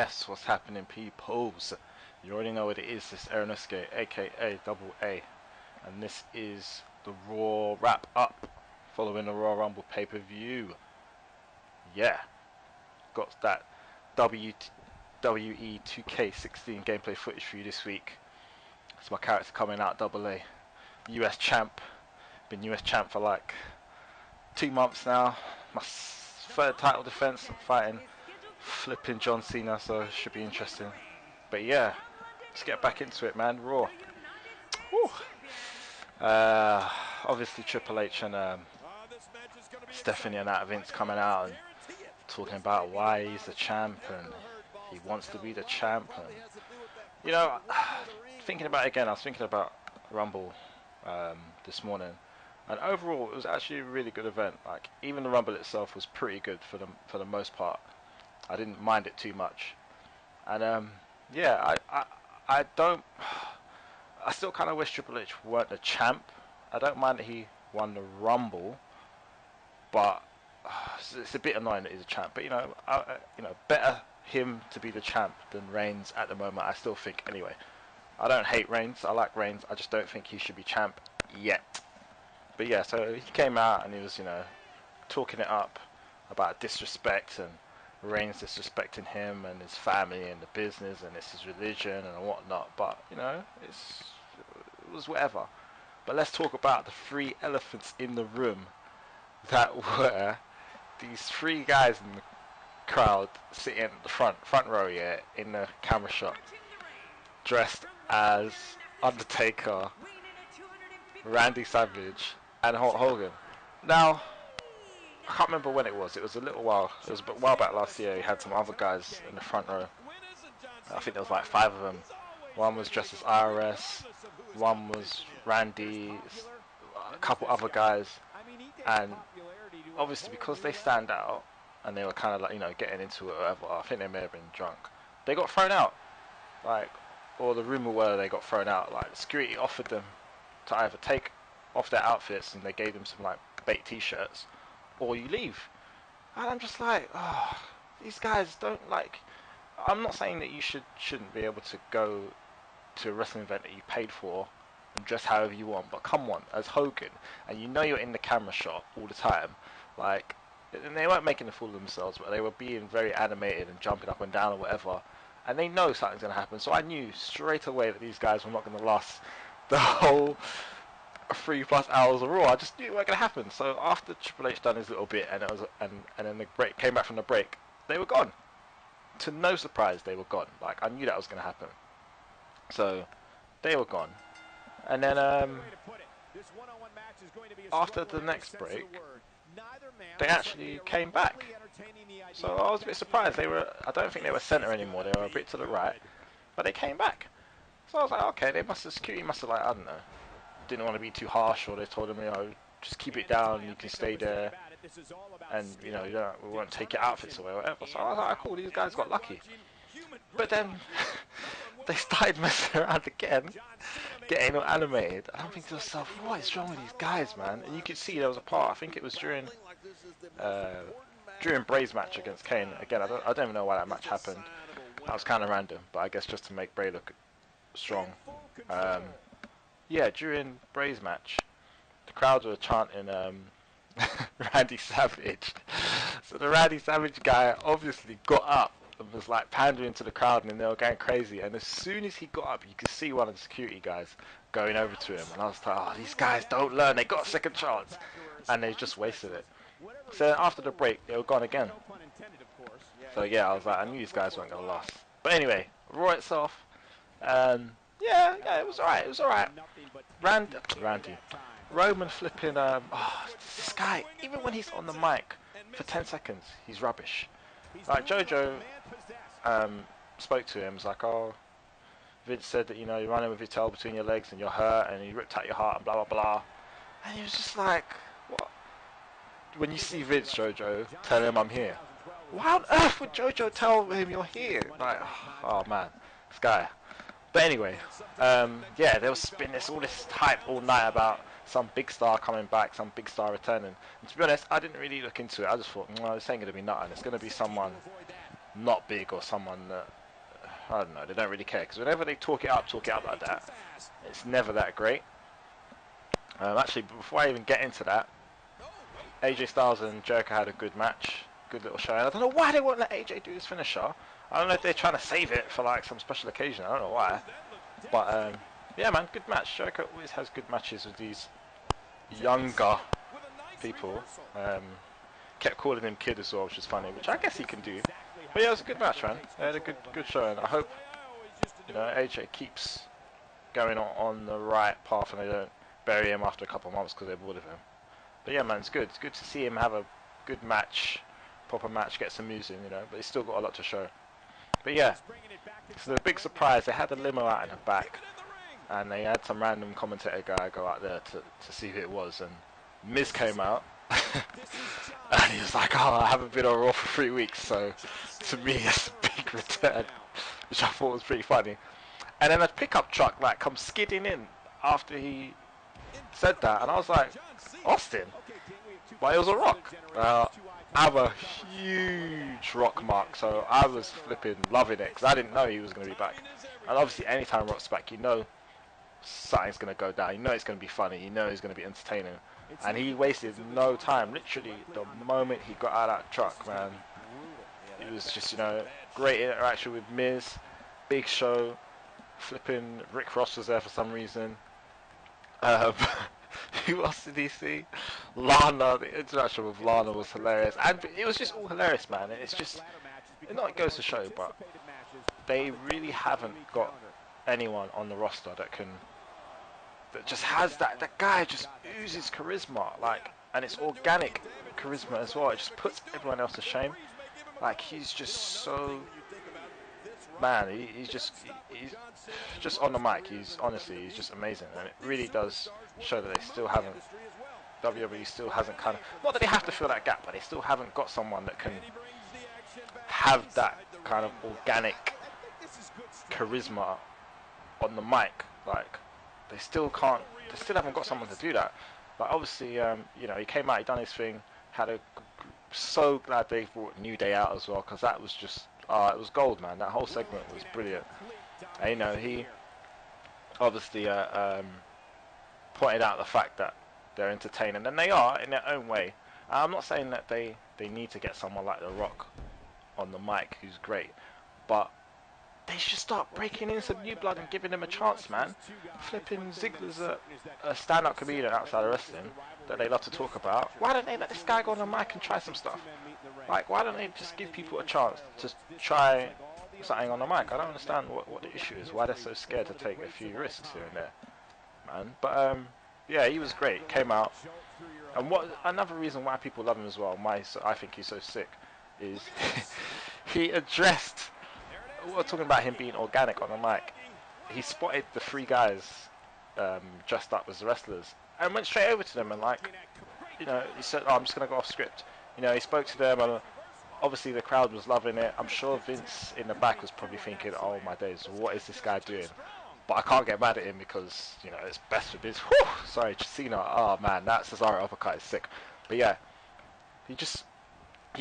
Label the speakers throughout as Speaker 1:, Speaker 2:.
Speaker 1: Yes, what's happening, peoples? You already know what it is. This is Aronosuke, aka Double A, and this is the Raw Wrap-Up following the Raw Rumble pay-per-view. Yeah, got that WWE 2K16 gameplay footage for you this week. It's my character coming out, Double A, US champ. Been US champ for like 2 months now. My third title defense. I'm fighting flipping John Cena, so it should be interesting. But yeah, let's get back into it, man. Raw. Whew. Obviously Triple H and Stephanie and that Vince coming out and talking about why he's the champ and he wants to be the champ. And, you know, thinking about it again, I was thinking about Rumble this morning, and overall it was actually a really good event. Like, even the Rumble itself was pretty good for the most part. I didn't mind it too much, and yeah, I still kind of wish Triple H weren't the champ. I don't mind that he won the Rumble, but it's a bit annoying that he's a champ. But you know, better him to be the champ than Reigns at the moment. I still think anyway. I don't hate Reigns. I like Reigns. I just don't think he should be champ yet. But yeah, so he came out and he was, talking it up about disrespect and Reigns disrespecting him and his family and the business and it's his religion and whatnot. But it was whatever. But let's talk about the 3 elephants in the room that were these 3 guys in the crowd sitting at the front row, yeah, in the camera shot, dressed as Undertaker, Randy Savage, and Hulk Hogan. Now, I can't remember when it was. It was a little while. It was a while back last year. He had some other guys in the front row. I think there was like 5 of them. One was dressed as IRS. One was Randy. A couple other guys. And obviously because they stand out and they were kind of like, getting into it or whatever, I think they may have been drunk. They got thrown out. Or the rumor were they got thrown out. Like, security offered them to either take off their outfits and they gave them some like bait t-shirts, or you leave. And I'm just like, these guys don't like. I'm not saying that you shouldn't be able to go to a wrestling event that you paid for and dress however you want, but come on, as Hogan, and you're in the camera shot all the time, like, and they weren't making a fool of themselves, but they were being very animated and jumping up and down or whatever, and they know something's going to happen. So I knew straight away that these guys were not going to last the whole 3+ hours of Raw. I just knew it wasn't going to happen. So after Triple H done his little bit and then the break came back from the break, they were gone. To no surprise, they were gone. Like, I knew that was going to happen. So they were gone. And then after the next break, they actually came back. So I was a bit surprised. I don't think they were center anymore. They were a bit to the right, but they came back. So I was like, okay, security must have, like, I don't know, didn't want to be too harsh, or they told them, just keep it down, you can stay there, and we won't take your outfits away or whatever. So I was like, cool, these guys got lucky. But then they started messing around again, getting all animated. And I'm thinking to myself, what is wrong with these guys, man? And you could see there was a part, I think it was during Bray's match against Kane. Again, I don't even know why that match happened. That was kind of random, but I guess just to make Bray look strong. Yeah, during Bray's match, the crowd were chanting Randy Savage. So the Randy Savage guy obviously got up and was like pandering to the crowd, and they were going crazy. And as soon as he got up, you could see one of the security guys going over to him. And I was like, these guys don't learn. They got a second chance. And they just wasted it. So after the break, they were gone again. So yeah, I was like, I knew these guys weren't going to last. But anyway, Raw itself, yeah, it was alright. Randy. Roman flipping, this guy, even when he's on the mic for 10 seconds, he's rubbish. Like, JoJo spoke to him, was like, Vince said that, you're running with your tail between your legs and you're hurt and he ripped out your heart and blah, blah, blah. And he was just like, what? When you see Vince, JoJo, tell him I'm here. Why on earth would JoJo tell him you're here? Like, oh man, this guy. But anyway, yeah, there was all this hype all night about some big star coming back, some big star returning. And to be honest, I didn't really look into it. I just thought, this ain't going to be nothing. It's going to be someone not big or someone that I don't know, they don't really care, because whenever they talk it up like that, it's never that great. Actually, before I even get into that, AJ Styles and Jericho had a good match, good little show. And I don't know why they won't let AJ do his finisher. I don't know if they're trying to save it for like some special occasion. I don't know why. But yeah, man, good match. Jericho always has good matches with these younger people. Kept calling him kid as well, which is funny, which I guess he can do. But yeah, it was a good match, man. They had a good show, and I hope, you know, AJ keeps going on the right path and they don't bury him after a couple of months because they're bored of him. But yeah, man, it's good. It's good to see him have a good match, proper match, get some moves in, you know. But he's still got a lot to show. But yeah, so the big surprise, they had the limo out in the back, and they had some random commentator guy go out there to see who it was, and Miz came out. And he was like, oh, I haven't been on Raw for 3 weeks, so to me it's a big return, which I thought was pretty funny. And then a pickup truck like comes skidding in after he said that, and I was like, Austin? But it was a Rock. I have a huge Rock mark, so I was flipping loving it, because I didn't know he was going to be back. And obviously anytime Rock's back, you know something's going to go down, you know it's going to be funny, you know it's going to be entertaining. And he wasted no time. Literally, the moment he got out of that truck, man, it was just, you know, great interaction with Miz, big show. Flipping Rick Ross was there for some reason. Who else did he see? Lana. The interaction with Lana was hilarious, and it was just all hilarious, man. It's just, it goes to show, but they really haven't got anyone on the roster that just has that guy just oozes charisma, like, and it's organic charisma as well. It just puts everyone else to shame. Like, he's just so, man, he's just on the mic, he's just amazing, and it really does show that they still haven't, WWE still hasn't kind of, not that they have to fill that gap, but they still haven't got someone that can have that kind of organic charisma on the mic. Like, they still haven't got someone to do that. But obviously, you know, he came out, he done his thing, so glad they brought New Day out as well, because that was just, it was gold, man. That whole segment was brilliant. And, you know, he obviously pointed out the fact that they're entertaining, and they are in their own way. I'm not saying that they need to get someone like The Rock on the mic who's great, but they should start breaking in some new blood and giving them a chance, man. Flipping Ziggler's a stand-up comedian outside of wrestling that they love to talk about. Why don't they let this guy go on the mic and try some stuff? Like, why don't they just give people a chance to try something on the mic? I don't understand what the issue is. Why they're so scared to take a few risks here and there, man. But yeah, he was great. Came out, and another reason why people love him as well, I think he's so sick, is he addressed. We're talking about him being organic on the mic. He spotted the 3 guys dressed up as the wrestlers and went straight over to them and, like, you know, he said, oh, I'm just going to go off script. You know, he spoke to them, and obviously the crowd was loving it. I'm sure Vince in the back was probably thinking, oh my days, what is this guy doing? But I can't get mad at him because, you know, it's best for business. Whew, sorry, Cena. Oh man, that Cesaro uppercut is sick. But yeah, he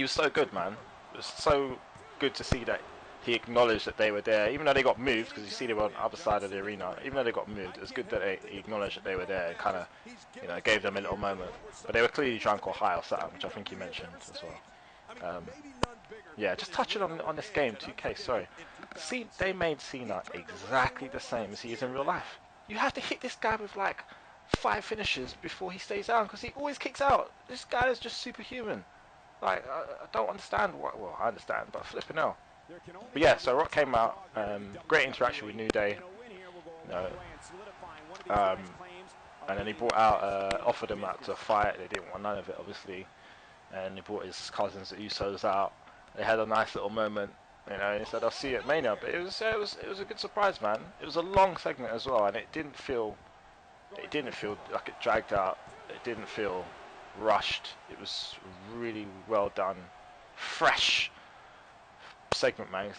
Speaker 1: was so good, man. It was so good to see that he acknowledged that they were there, even though they got moved, because you see they were on the other side of the arena. Even though they got moved, it was good that he acknowledged that they were there and kind of, you know, gave them a little moment. But they were clearly drunk or high or something, which I think he mentioned as well. Yeah, just touching on this game, 2K, sorry. See, they made Cena exactly the same as he is in real life. You have to hit this guy with like 5 finishes before he stays down, because he always kicks out. This guy is just superhuman. Like, I don't understand what, well, I understand, but flipping hell. But yeah, so Rock came out, great interaction with New Day, you know, and then he brought out, offered them out to fight. They didn't want none of it, obviously, and he brought his cousins, the Usos, out. They had a nice little moment, you know, and he said, I'll see you at Mania. But it was a good surprise, man. It was a long segment as well, and it didn't feel like it dragged out. It didn't feel rushed. It was really well done, fresh segment, man.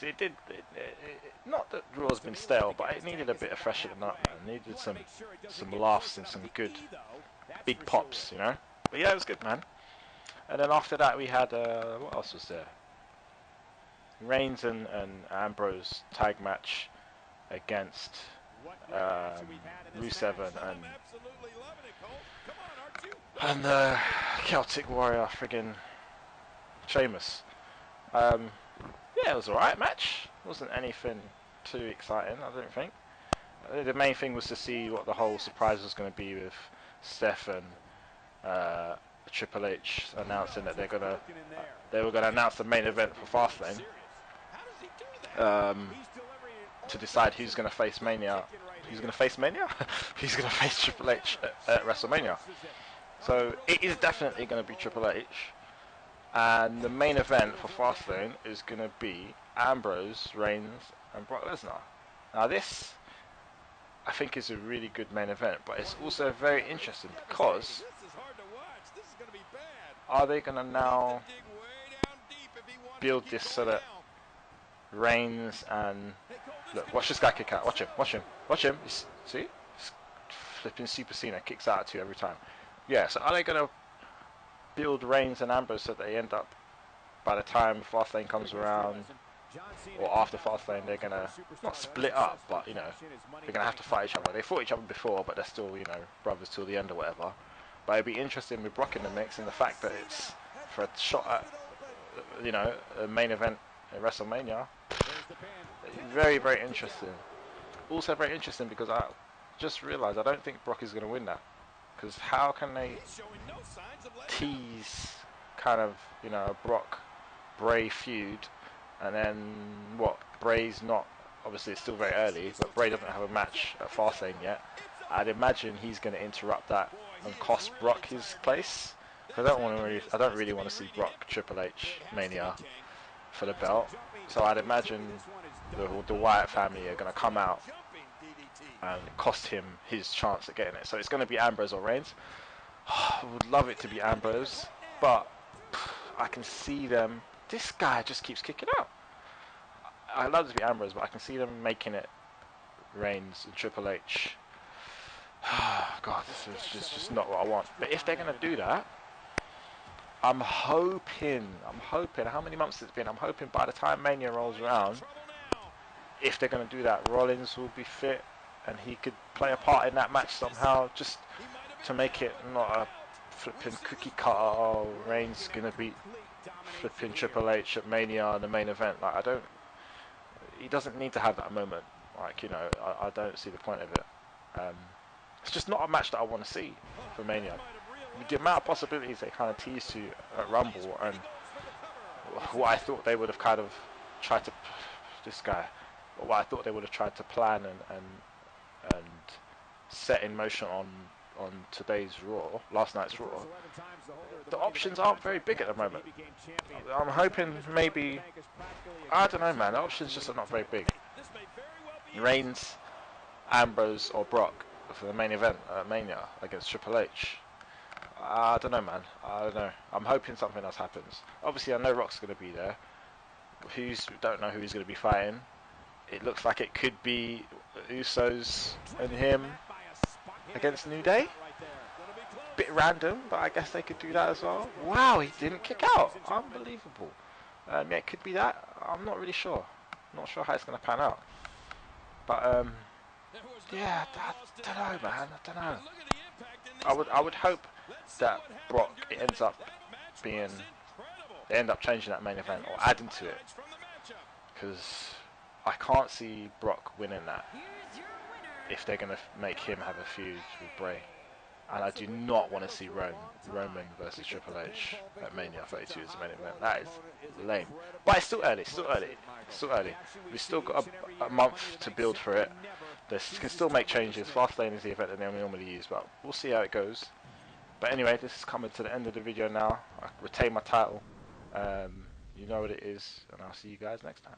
Speaker 1: Not that Raw's been stale, but it needed a bit of freshening up, man. It needed some laughs and some good big pops, you know. But yeah, it was good, man. And then after that we had what else was there? Reigns and Ambrose tag match against Rusev and Celtic Warrior, friggin' Sheamus. Yeah, it was alright match. Wasn't anything too exciting, I don't think. The main thing was to see what the whole surprise was going to be with Steph and Triple H announcing that they were gonna announce the main event for Fastlane to decide who's going to face Mania. Who's going to face Mania? Who's going to face Triple H at Wrestlemania? So it is definitely going to be Triple H, and the main event for Fastlane is going to be Ambrose, Reigns, and Brock Lesnar. Now this, I think, is a really good main event, but it's also very interesting because are they going to now build this so that Reigns and look, watch this guy kick out. Watch him. See, he's flipping Super Cena, kicks out at 2 every time. Yeah, so are they going to build Reigns and Ambrose so that they end up, by the time Fastlane comes around, or after Fastlane, they're going to not split up, but you know, they're going to have to fight each other. They fought each other before, but they're still, you know, brothers till the end or whatever. But it'd be interesting with Brock in the mix, and the fact that it's for a shot at, you know, a main event at WrestleMania. Very, very interesting. Also very interesting because I just realised I don't think Brock is going to win that. Because how can they tease kind of, you know, a Brock-Bray feud, and then what? Bray's not, obviously it's still very early, but Bray doesn't have a match at Fastlane yet. I'd imagine he's going to interrupt that and cost Brock his place. I don't really want to see Brock Triple H Mania for the belt. So I'd imagine the Wyatt family are going to come out and cost him his chance at getting it. So it's going to be Ambrose or Reigns. I would love it to be Ambrose, but I can see them. This guy just keeps kicking out. I'd love it to be Ambrose, but I can see them making it Reigns and Triple H. God, this is just not what I want. But if they're going to do that, I'm hoping, how many months has it been? I'm hoping by the time Mania rolls around, if they're going to do that, Rollins will be fit and he could play a part in that match somehow, just to make it not a flipping cookie cutter. Oh, Reigns going to beat flipping Triple H at Mania in the main event. Like, he doesn't need to have that moment. Like, you know, I don't see the point of it. It's just not a match that I want to see for Mania. The amount of possibilities they kind of teased to at Rumble, and what I thought they would have kind of tried to, what I thought they would have tried to plan and set in motion on today's Raw, last night's Raw. The options aren't very big at the moment. I'm hoping maybe, I don't know, man. The options just are not very big. Reigns, Ambrose, or Brock for the main event at Mania against Triple H. I don't know, man. I don't know. I'm hoping something else happens. Obviously, I know Rock's going to be there. Don't know who he's going to be fighting. It looks like it could be Usos and him against New Day. Bit random, but I guess they could do that as well. Wow, he didn't kick out. Unbelievable. Yeah, it could be that. I'm not really sure. Not sure how it's going to pan out. But yeah, I don't know, man. I don't know. I would hope that Brock, they end up changing that main event or adding to it, because I can't see Brock winning that if they're going to make him have a feud with Bray. And I do not want to see Roman versus Triple H at Mania 32 as the main event. That is lame. But it's still early. We've still got a month to build for it. They can still make changes. Fastlane is the event that they normally use, but we'll see how it goes. But anyway, this is coming to the end of the video now. I retain my title. You know what it is, and I'll see you guys next time.